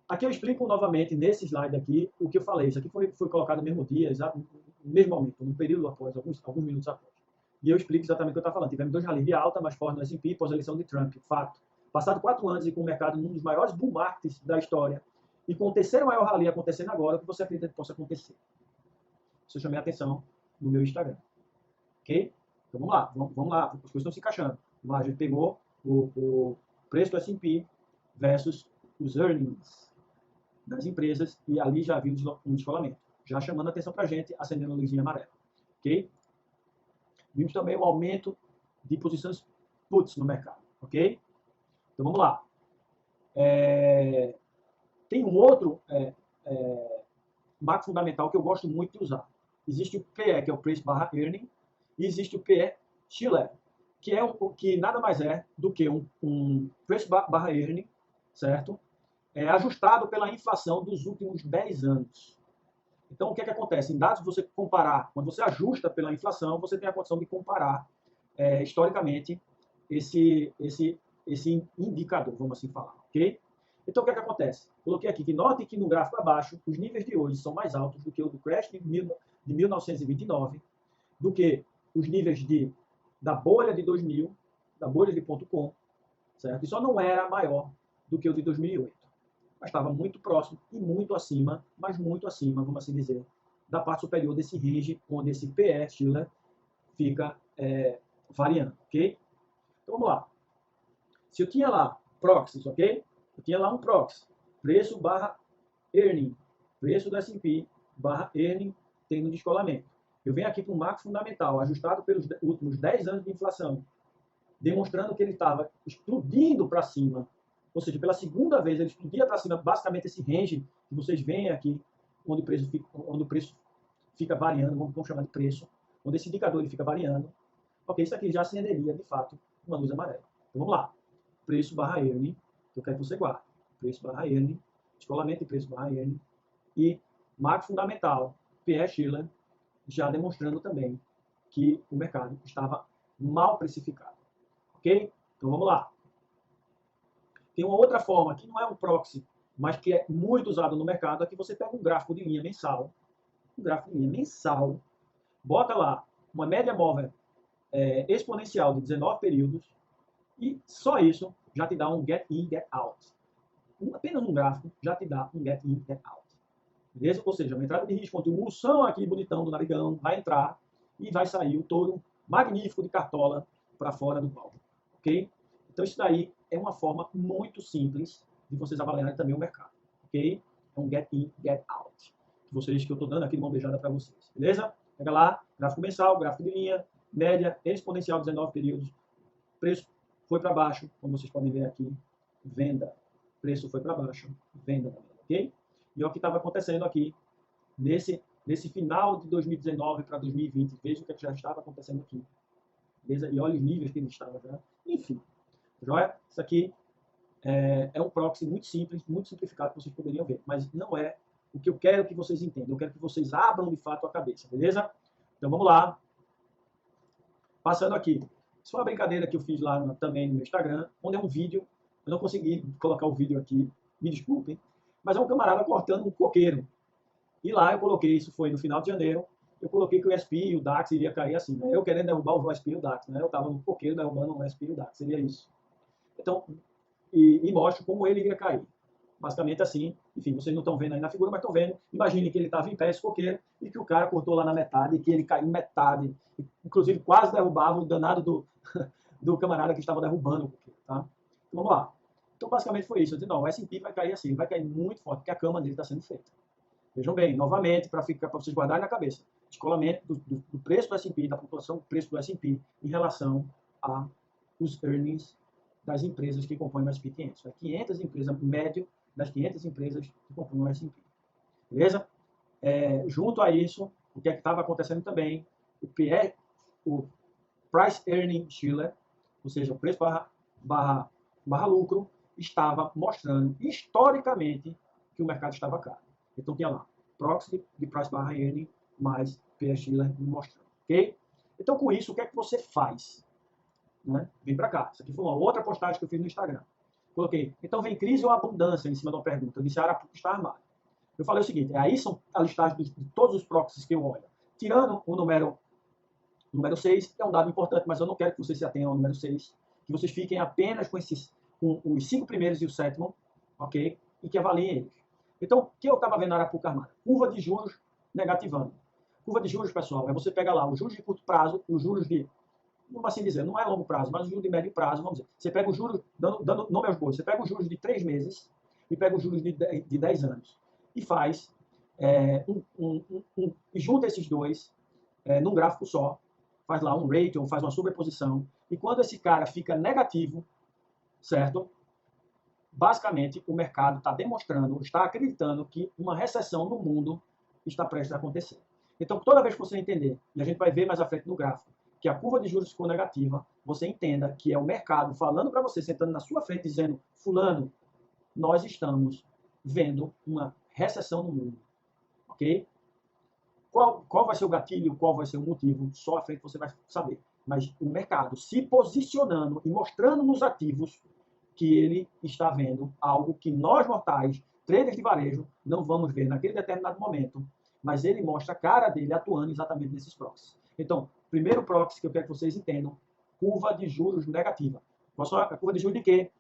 Aqui eu explico novamente, nesse slide aqui, o que eu falei. Isso aqui foi colocado no mesmo dia, no mesmo momento, no período após, alguns minutos após. E eu explico exatamente o que eu estava falando. Tivemos dois rallies de alta, mas forte no S&P, pós-eleição de Trump. Fato. Passado 4 anos e com o mercado num dos maiores bull markets da história, e com o terceiro maior rally acontecendo agora, o que você acredita que possa acontecer? Isso eu chamei a atenção no meu Instagram. Ok? Então vamos lá, as coisas estão se encaixando. Vamos lá, a gente pegou o preço do S&P versus os earnings das empresas e ali já viu um descolamento, já chamando a atenção para a gente, acendendo a luzinha amarela. Ok? Vimos também o aumento de posições puts no mercado. Ok? Então vamos lá. Tem um outro macro fundamental que eu gosto muito de usar. Existe o PE, que é o Price barra Earning, e existe o PE Shiller, que nada mais é do que um Price barra Earning, certo? Ajustado pela inflação dos últimos 10 anos. Então, o que acontece? Em dados, você comparar, quando você ajusta pela inflação, você tem a condição de comparar, historicamente, esse indicador, vamos assim falar, ok? Então, o que acontece? Coloquei aqui que note que no gráfico abaixo, os níveis de hoje são mais altos do que o do crash de 1929, do que os níveis da bolha de 2000, da bolha de .com, certo? E só não era maior do que o de 2008. Mas estava muito próximo e muito acima, mas muito acima, vamos assim dizer, da parte superior desse range, onde esse PE Shiller fica variando, ok? Então vamos lá. Se eu tinha lá proxies, ok? Eu tinha lá um proxy, preço barra earning, preço do S&P barra earning tendo descolamento. Eu venho aqui para um marco fundamental, ajustado pelos últimos 10 anos de inflação, demonstrando que ele estava explodindo para cima, ou seja, pela segunda vez ele explodia para cima, basicamente esse range que vocês veem aqui, onde o preço fica variando, vamos chamar de preço, onde esse indicador ele fica variando. Ok, isso aqui já acenderia, de fato, uma luz amarela. Então vamos lá. Preço barra earning, que eu quero que você guarde. Preço barra earning, descolamento de preço barra earning, e marco fundamental, PE Shiller, já demonstrando também que o mercado estava mal precificado. Ok? Então vamos lá. Tem uma outra forma, que não é um proxy, mas que é muito usado no mercado, é que você pega um gráfico de linha mensal, bota lá uma média móvel exponencial de 19 períodos, e só isso já te dá um get in, get out. Apenas um gráfico já te dá um get in, get out. Beleza? Ou seja, uma entrada de risco, onde o ursão aqui bonitão do narigão vai entrar e vai sair o touro magnífico de cartola para fora do palco. Ok? Então isso daí é uma forma muito simples de vocês avaliarem também o mercado. Ok? É um get in, get out. Que eu estou dando aqui de mão beijada para vocês. Beleza? Pega lá, gráfico mensal, gráfico de linha, média, exponencial 19 períodos, preço foi para baixo, como vocês podem ver aqui, venda, preço foi para baixo, venda também, ok? E é o que estava acontecendo aqui nesse final de 2019 para 2020. Veja o que já estava acontecendo aqui. Beleza? E olha os níveis que ele estava já. Enfim, joia? Isso aqui é um proxy muito simples, muito simplificado que vocês poderiam ver, mas não é o que eu quero que vocês entendam. Eu quero que vocês abram de fato a cabeça, beleza? Então vamos lá. Passando aqui. Isso foi uma brincadeira que eu fiz lá também no meu Instagram, onde é um vídeo. Eu não consegui colocar o vídeo aqui, me desculpem, mas é um camarada cortando um coqueiro. E lá eu coloquei, isso foi no final de janeiro, eu coloquei que o SP e o DAX iria cair assim, né? Eu querendo derrubar o SP e o DAX, né? Eu estava no coqueiro derrubando o SP e o DAX, seria isso. Então, e mostro como ele iria cair. Basicamente assim, enfim, vocês não estão vendo aí na figura, mas estão vendo. Imagine que ele estava em pé, esse coqueiro, e que o cara cortou lá na metade, e que ele caiu metade, inclusive quase derrubava o danado do camarada que estava derrubando o coqueiro, tá? Então, vamos lá. Então, basicamente foi isso. Eu disse, não, o S&P vai cair assim, vai cair muito forte, porque a cama dele está sendo feita. Vejam bem, novamente, para vocês guardarem na cabeça, descolamento do preço do S&P, da população do preço do S&P em relação aos earnings das empresas que compõem o S&P 500. 500 empresas, médio das 500 empresas que compõem o S&P. Beleza? Junto a isso, o que é que estava acontecendo também? O Price Earning Shiller, ou seja, o preço barra lucro, estava mostrando historicamente que o mercado estava caro. Então tinha lá, proxy de price barra earning mais PE Shiller mostrando, ok? Então com isso, o que é que você faz? Né? Vem para cá. Isso aqui foi uma outra postagem que eu fiz no Instagram. Coloquei, então vem crise ou abundância em cima de uma pergunta. Eu disse, a Arapuca está armado. Eu falei o seguinte, aí são a listagem de todos os proxies que eu olho. Tirando o número 6, é um dado importante, mas eu não quero que vocês se atenham ao número 6, que vocês fiquem apenas com os 5 primeiros e o 7º, ok? E que avaliem eles. Então, o que eu estava vendo na Arapuca armada? Curva de juros negativando. Curva de juros, pessoal, é você pega lá os juros de curto prazo e os juros de, vamos assim dizer, não é longo prazo, mas os juros de médio prazo, vamos dizer. Você pega os juros, dando nome aos bois, você pega os juros de 3 meses e pega os juros de 10 anos. E faz, e junta esses dois num gráfico só, faz lá um rate ou faz uma sobreposição. E quando esse cara fica negativo, certo? Basicamente, o mercado está demonstrando, está acreditando que uma recessão no mundo está prestes a acontecer. Então, toda vez que você entender, e a gente vai ver mais à frente no gráfico, que a curva de juros ficou negativa, você entenda que é o mercado falando para você, sentando na sua frente, dizendo, fulano, nós estamos vendo uma recessão no mundo. Ok? Qual vai ser o gatilho, qual vai ser o motivo, só à frente você vai saber. Mas o mercado se posicionando e mostrando nos ativos que ele está vendo algo que nós mortais, traders de varejo, não vamos ver naquele determinado momento, mas ele mostra a cara dele atuando exatamente nesses proxies. Então, primeiro proxy que eu quero que vocês entendam, curva de juros negativa. A curva de juros de quê?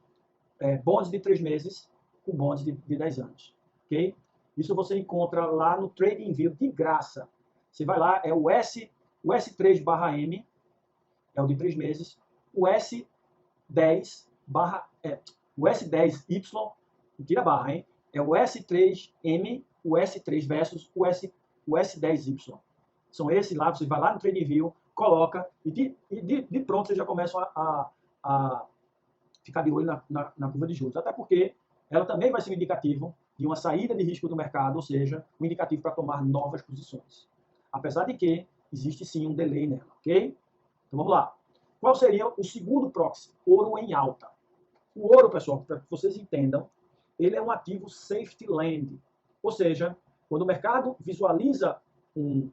Bonds de 3 meses com bonds de 10 anos. Ok? Isso você encontra lá no TradingView de graça. Você vai lá, é o S3/M, é o de 3 meses, o S10 barra, o S10Y, tira a barra, hein? É o S3M, o S3 versus o S10Y. São esses lá, você vai lá no TradingView, coloca, e de pronto você já começa a ficar de olho na curva de juros. Até porque ela também vai ser um indicativo de uma saída de risco do mercado, ou seja, um indicativo para tomar novas posições. Apesar de que existe sim um delay nela, ok? Então vamos lá. Qual seria o segundo proxy? Ouro em alta. O ouro, pessoal, para que vocês entendam, ele é um ativo safety land. Ou seja, quando o mercado visualiza um...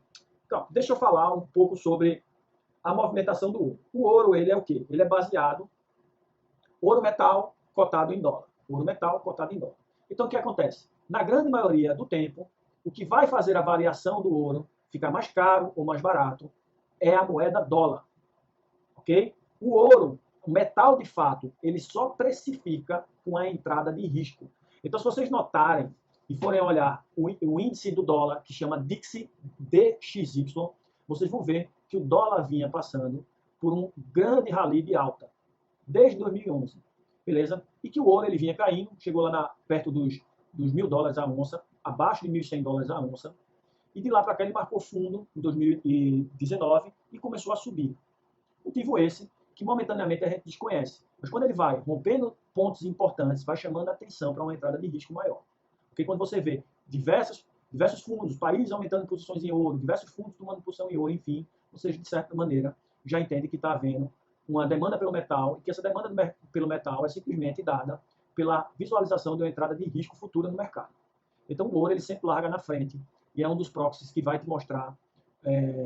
Então, deixa eu falar um pouco sobre a movimentação do ouro. O ouro, ele é o quê? Ele é baseado ouro metal cotado em dólar. Ouro metal cotado em dólar. Então, o que acontece? Na grande maioria do tempo, o que vai fazer a variação do ouro ficar mais caro ou mais barato é a moeda dólar. Ok? O ouro, o metal de fato, ele só precifica com a entrada de risco. Então, se vocês notarem e forem olhar o índice do dólar, que chama DXY, vocês vão ver que o dólar vinha passando por um grande rally de alta, desde 2011, beleza? E que o ouro ele vinha caindo, chegou lá perto dos $1.000 a onça, abaixo de $1.100 a onça, e de lá para cá ele marcou fundo em 2019 e começou a subir. Motivo esse que momentaneamente a gente desconhece. Mas quando ele vai rompendo pontos importantes, vai chamando a atenção para uma entrada de risco maior. Porque quando você vê diversos fundos, países aumentando posições em ouro, diversos fundos tomando posição em ouro, enfim, você de certa maneira já entende que está havendo uma demanda pelo metal e que essa demanda pelo metal é simplesmente dada pela visualização de uma entrada de risco futura no mercado. Então o ouro ele sempre larga na frente e é um dos proxies que vai te mostrar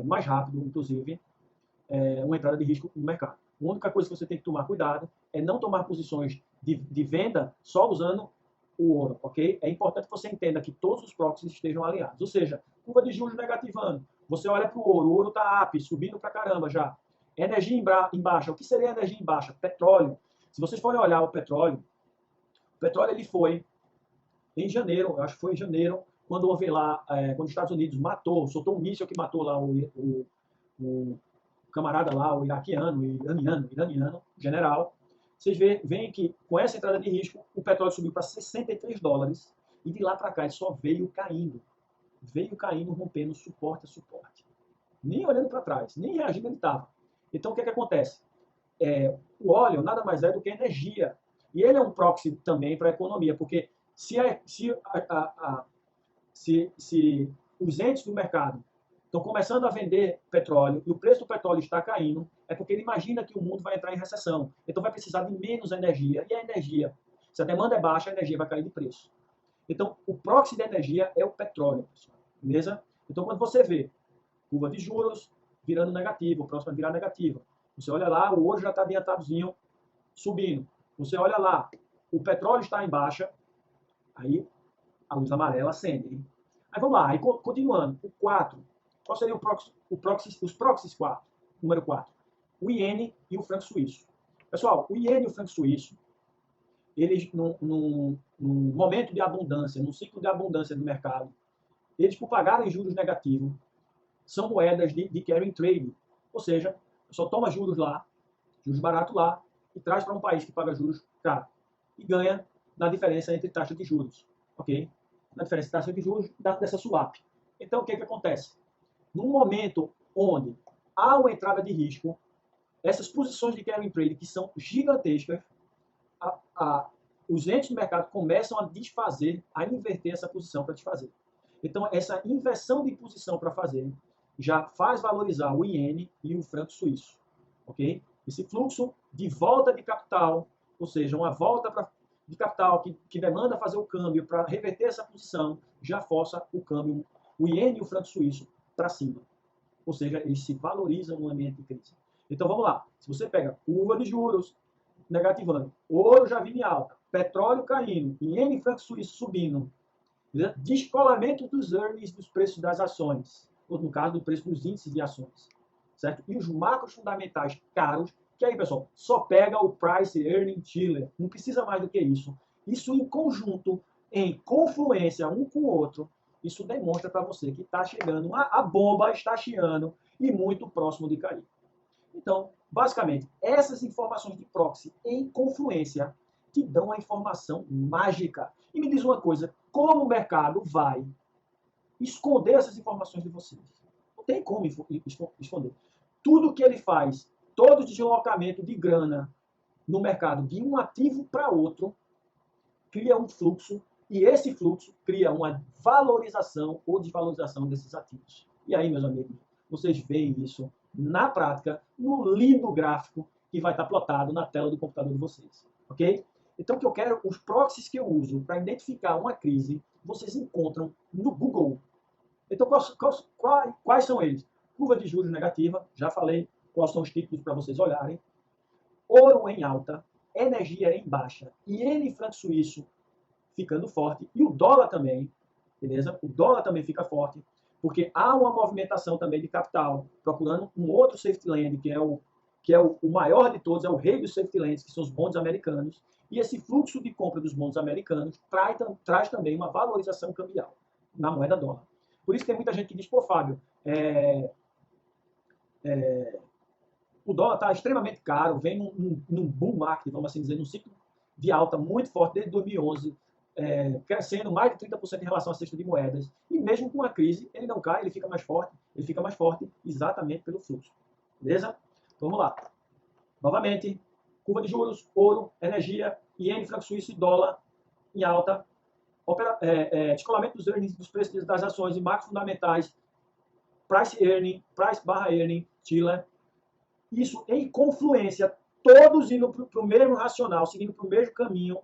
mais rápido, inclusive, uma entrada de risco no mercado. A única coisa que você tem que tomar cuidado é não tomar posições de venda só usando o ouro, ok? É importante que você entenda que todos os proxies estejam alinhados. Ou seja, curva de juros negativando. Você olha para o ouro está up, subindo para caramba já. Energia em baixa. O que seria energia em baixa? Petróleo. Se vocês forem olhar o petróleo ele foi em janeiro, eu acho que foi em janeiro, quando houve lá, quando os Estados Unidos soltou um míssil que matou lá o camarada lá, o iraniano, general. Vocês veem que com essa entrada de risco, o petróleo subiu para $63 e de lá para cá ele só veio caindo. Veio caindo, rompendo suporte a suporte. Nem olhando para trás, nem reagindo ele estava. Então o que os o óleo nada mais é do que energia. E ele é um proxy também para a economia, porque se os entes do mercado estão começando a vender petróleo e o preço do petróleo está caindo, é porque ele imagina que o mundo vai entrar em recessão. Então vai precisar de menos energia. E a energia, se a demanda é baixa, a energia vai cair de preço. Então, o proxy da energia é o petróleo, pessoal. Beleza? Então, quando você vê curva de juros virando negativa, o próximo vai virar negativa. Você olha lá, o ouro já está adiantadozinho, subindo. Você olha lá, o petróleo está em baixa, aí a luz amarela acende. Hein? Aí vamos lá, aí continuando. O 4. Qual seria os proxies 4? Número 4. O iene e o franco suíço. Pessoal, o iene e o franco suíço, eles, num momento de abundância, num ciclo de abundância do mercado, eles, por pagarem juros negativos, são moedas de carry trade. Ou seja, só toma juros lá, juros baratos lá, e traz para um país que paga juros caro. E ganha na diferença entre taxa de juros. Ok? Na diferença de taxa de juros dessa swap. Então, o que acontece? Num momento onde há uma entrada de risco, essas posições de carry trade que são gigantescas, os entes do mercado começam a desfazer, a inverter essa posição para desfazer. Então, essa inversão de posição para fazer já faz valorizar o iene e o franco suíço. Ok? Esse fluxo de volta de capital, ou seja, uma volta de capital que demanda fazer o câmbio para reverter essa posição, já força o câmbio, o iene e o franco suíço, para cima. Ou seja, eles se valorizam no ambiente de crise. Então vamos lá. Se você pega curva de juros negativando, ouro já vindo em alta, petróleo caindo, iene e franco suíço subindo, descolamento dos earnings dos preços das ações, ou no caso do preço dos índices de ações, certo? E os macros fundamentais caros, que aí, pessoal, só pega o Price Earning Chiller, não precisa mais do que isso. Isso em conjunto, em confluência um com o outro, isso demonstra para você que está chegando, a bomba está chiando e muito próximo de cair. Então, basicamente, essas informações de proxy em confluência te dão a informação mágica. E me diz uma coisa, como o mercado vai esconder essas informações de vocês? Não tem como esconder. Tudo que ele faz, todo deslocamento de grana no mercado de um ativo para outro, cria um fluxo e esse fluxo cria uma valorização ou desvalorização desses ativos. E aí, meus amigos, vocês veem isso na prática, no lindo gráfico que vai estar plotado na tela do computador de vocês. Ok? Então, o que eu quero, os proxies que eu uso para identificar uma crise, vocês encontram no Google. Então, quais são eles? Curva de juros negativa, já falei quais são os títulos para vocês olharem. Ouro em alta, energia em baixa, iene franco suíço ficando forte, e o dólar também, beleza? O dólar também fica forte, porque há uma movimentação também de capital, procurando um outro safety land, que é o maior de todos, é o rei dos safety lands, que são os bonds americanos, e esse fluxo de compra dos bonds americanos traz também uma valorização cambial na moeda dólar. Por isso tem muita gente que diz, pô, Fábio, o dólar está extremamente caro, vem num bull market, vamos assim dizer, num ciclo de alta muito forte desde 2011, crescendo mais de 30% em relação à cesta de moedas, e mesmo com a crise, ele não cai, ele fica mais forte exatamente pelo fluxo. Beleza? Vamos lá. Novamente, curva de juros, ouro, energia, iene, franco suíço e dólar em alta, descolamento dos earnings, dos preços das ações e marcos fundamentais, price earning, price barra earning, Chile, isso em confluência, todos indo para o mesmo racional, seguindo para o mesmo caminho,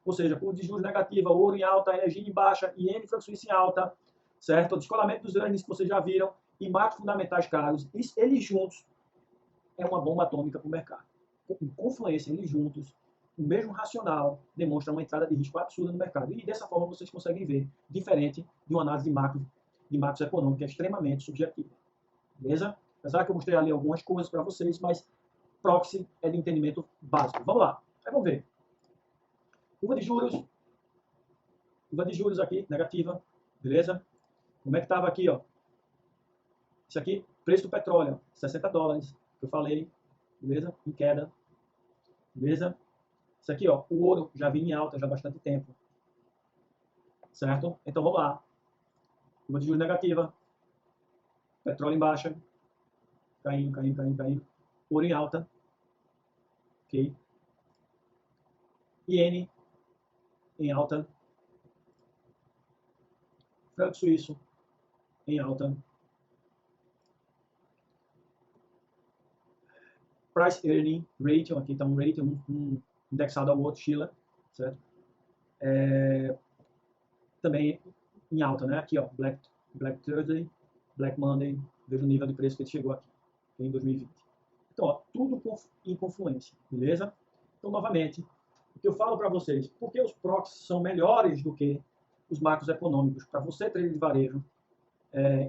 ou seja, curva de juros negativa, ouro em alta, energia em baixa, iene franco suíço em alta, certo? O descolamento dos earnings que vocês já viram, e marcos fundamentais caros, eles juntos é uma bomba atômica para o mercado. Em confluência, eles juntos, o mesmo racional, demonstra uma entrada de risco absurda no mercado. E dessa forma vocês conseguem ver, diferente de uma análise de macros econômicos, que é extremamente subjetiva. Beleza? Apesar que eu mostrei ali algumas coisas para vocês, mas proxy é de entendimento básico. Vamos lá. Aí vamos ver. Curva de juros aqui, negativa. Beleza? Como é que estava aqui, ó? Isso aqui, preço do petróleo, 60 dólares, que eu falei. Beleza? Em queda. Beleza? Isso aqui, ó, o ouro já vinha em alta já há bastante tempo. Certo? Então vamos lá. Curva de juros negativa. Petróleo em baixa. Caindo. Ouro em alta. Ok? Iene em alta. Franco suíço em alta. Price earning ratio, aqui está um rating, indexado ao outro, Chile, certo? Também em alta, né? Aqui, ó, Black Thursday, Black Monday, veja o nível de preço que ele chegou aqui, em 2020. Então, ó, tudo em confluência, beleza? Então, novamente, o que eu falo para vocês, porque os proxies são melhores do que os macros econômicos, para você, trader de varejo,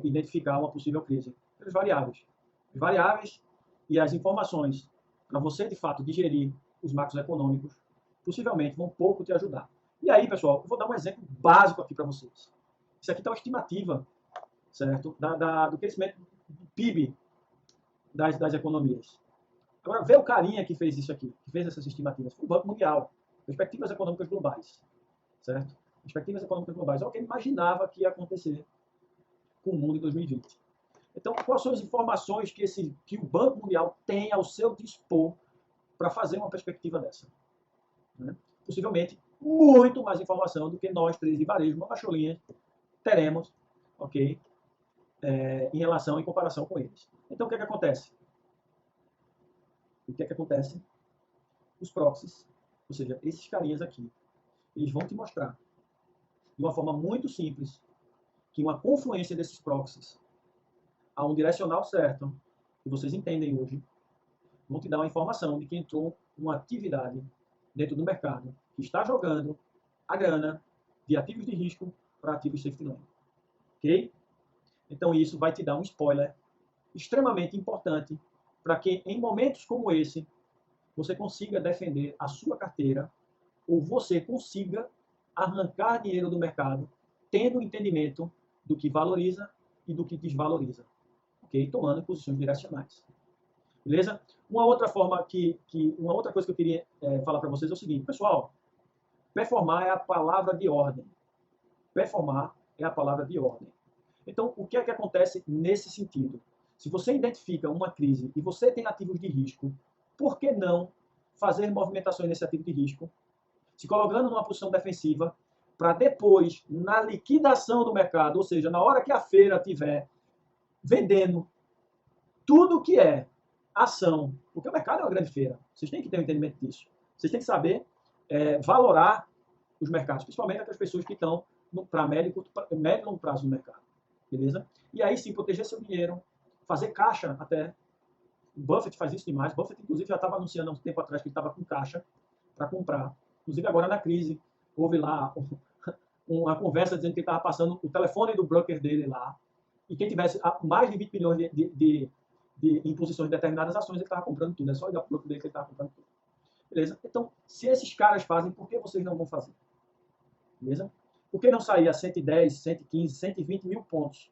identificar uma possível crise? Pelas variáveis. As variáveis e as informações para você, de fato, digerir os macros econômicos, possivelmente vão pouco te ajudar. E aí, pessoal, eu vou dar um exemplo básico aqui para vocês. Isso aqui está uma estimativa, certo? Do crescimento do PIB das economias. Agora, vê o carinha que fez isso aqui, que fez essas estimativas. Foi o Banco Mundial. Perspectivas econômicas globais, certo? Perspectivas econômicas globais. É o que ele imaginava que ia acontecer com o mundo em 2020. Então, quais são as informações que o Banco Mundial tem ao seu dispor para fazer uma perspectiva dessa? Né? Possivelmente, muito mais informação do que nós, três de varejo, uma baixolinha, teremos, ok? Em relação, em comparação com eles. Então, o que é que acontece? O que é que acontece? Os proxies, ou seja, esses carinhas aqui, eles vão te mostrar, de uma forma muito simples, que uma confluência desses proxies a um direcional certo, que vocês entendem hoje, vão te dar uma informação de que entrou uma atividade dentro do mercado que está jogando a grana de ativos de risco para ativos safety land. Ok? Então isso vai te dar um spoiler extremamente importante para que em momentos como esse você consiga defender a sua carteira ou você consiga arrancar dinheiro do mercado tendo o entendimento do que valoriza e do que desvaloriza. Ok? Tomando posições direcionais. Beleza? Uma outra forma uma outra coisa que eu queria falar para vocês é o seguinte, pessoal, performar é a palavra de ordem. Performar é a palavra de ordem. Então, o que é que acontece nesse sentido? Se você identifica uma crise e você tem ativos de risco, por que não fazer movimentações nesse ativo de risco, se colocando numa posição defensiva, para depois, na liquidação do mercado, ou seja, na hora que a feira estiver vendendo tudo que é ação, porque o mercado é uma grande feira, vocês têm que ter um entendimento disso. Vocês têm que saber valorar os mercados, principalmente aquelas pessoas que estão para médio e longo prazo no mercado. Beleza? E aí sim, proteger seu dinheiro, fazer caixa até. O Buffett faz isso demais. Buffett, inclusive, já estava anunciando há um tempo atrás que ele estava com caixa para comprar. Inclusive, agora na crise, houve lá uma conversa dizendo que ele estava passando o telefone do broker dele lá. E quem tivesse mais de 20 milhões em posições de determinadas ações, ele estava comprando tudo. É só olhar para o broker dele que ele estava comprando tudo. Beleza? Então, se esses caras fazem, por que vocês não vão fazer? Beleza? Por que não sair a 110, 115, 120 mil pontos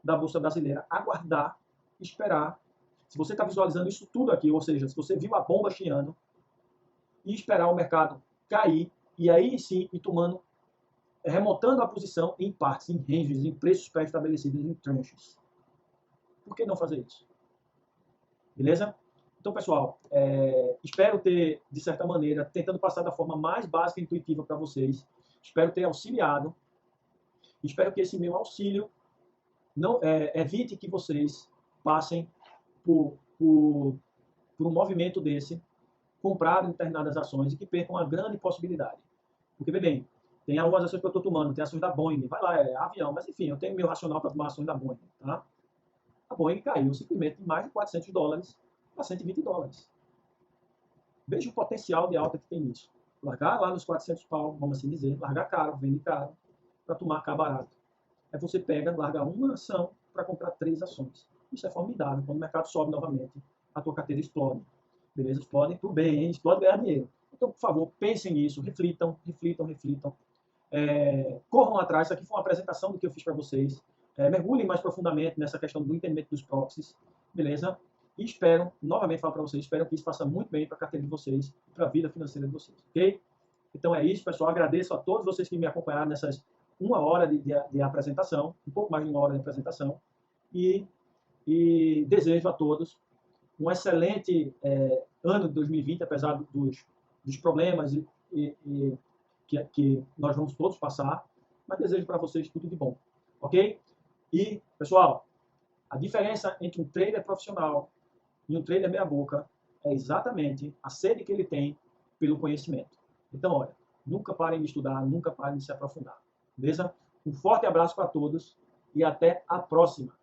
da Bolsa Brasileira? Aguardar, esperar. Se você está visualizando isso tudo aqui, ou seja, se você viu a bomba chiando, e esperar o mercado cair, e aí sim ir tomando, remontando a posição em partes, em ranges, em preços pré-estabelecidos, em tranches. Por que não fazer isso? Beleza? Então, pessoal, espero ter, de certa maneira, tentando passar da forma mais básica e intuitiva para vocês. Espero ter auxiliado. Espero que esse meu auxílio não evite que vocês passem por um movimento desse, comprar determinadas ações e que percam uma grande possibilidade. Porque, bem, tem algumas ações que eu estou tomando, tem ações da Boeing, vai lá, é avião, mas enfim, eu tenho meu racional para tomar ações da Boeing, tá? A Boeing caiu simplesmente de mais de 400 dólares para 120 dólares. Veja o potencial de alta que tem nisso. Largar lá nos 400 pau, vamos assim dizer, largar caro, vende caro, para tomar cá barato. Aí você pega, larga uma ação para comprar 3 ações. Isso é formidável. Quando o mercado sobe novamente, a tua carteira explode. Beleza? Explode por bem, explode ganhar dinheiro. Então, por favor, pensem nisso, reflitam, reflitam, reflitam. Corram atrás. Isso aqui foi uma apresentação do que eu fiz para vocês. Mergulhem mais profundamente nessa questão do entendimento dos proxies. Beleza? E espero, novamente falo para vocês, espero que isso faça muito bem para a carteira de vocês, para a vida financeira de vocês. Ok? Então é isso, pessoal. Agradeço a todos vocês que me acompanharam nessas 1 hora de apresentação, um pouco mais de 1 hora de apresentação. E desejo a todos um excelente ano de 2020, apesar dos problemas que nós vamos todos passar, mas desejo para vocês tudo de bom, ok? E, pessoal, a diferença entre um trader profissional e um trader meia-boca é exatamente a sede que ele tem pelo conhecimento. Então, olha, nunca parem de estudar, nunca parem de se aprofundar, beleza? Um forte abraço para todos e até a próxima.